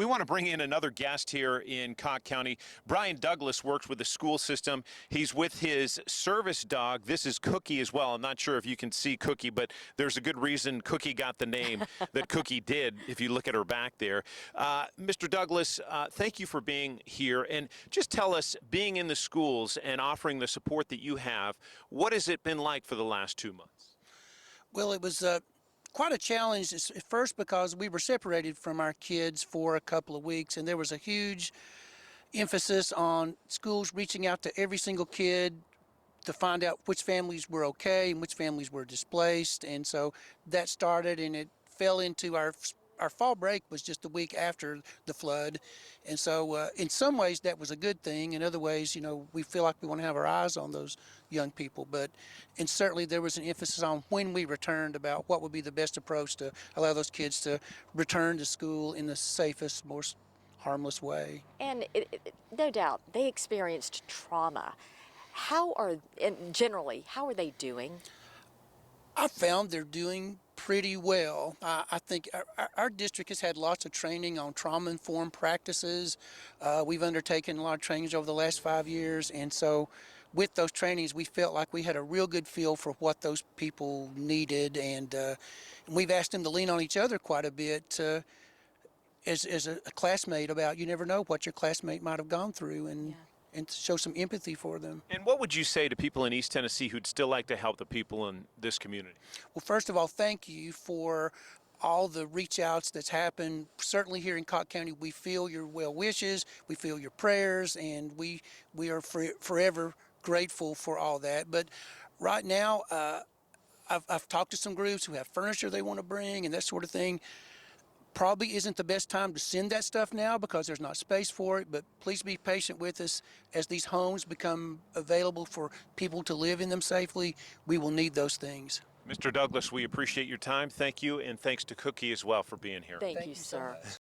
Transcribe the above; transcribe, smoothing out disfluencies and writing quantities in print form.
We want to bring in another guest here in Cocke County. Bryan Douglas works with the school system. He's with his service dog. This is Cookie as well. I'm not sure if you can see Cookie, but there's a good reason Cookie got the name that Cookie did, if you look at her back there. Mr. Douglas, thank you for being here. And just tell us, being in the schools and offering the support that you have, what has it been like for the last 2 months? Well, it was quite a challenge at first because we were separated from our kids for a couple of weeks, and there was a huge emphasis on schools reaching out to every single kid to find out which families were okay and which families were displaced. And so that started, and it fell into our fall break was just a week after the flood. And so in some ways that was a good thing. In other ways, you know, we feel like we want to have our eyes on those young people. And certainly there was an emphasis on when we returned about what would be the best approach to allow those kids to return to school in the safest, most harmless way. And no doubt they experienced trauma. Generally, how are they doing? I found they're doing pretty well. I think our district has had lots of training on trauma-informed practices. We've undertaken a lot of trainings over the last 5 years, and so with those trainings we felt like we had a real good feel for what those people needed, and we've asked them to lean on each other quite a bit as a classmate about, you never know what your classmate might have gone through, and show some empathy for them. And what would you say to people in East Tennessee who'd still like to help the people in this community? Well, first of all, thank you for all the reach outs that's happened. Certainly here in Cocke County, we feel your well wishes, we feel your prayers, and we are forever grateful for all that. But right now, I've talked to some groups who have furniture they want to bring and that sort of thing. Probably isn't the best time to send that stuff now because there's not space for it, but please be patient with us as these homes become available for people to live in them safely. We will need those things. Mr. Douglas, we appreciate your time. Thank you, and thanks to Cookie as well for being here. Thank you, so sir. much.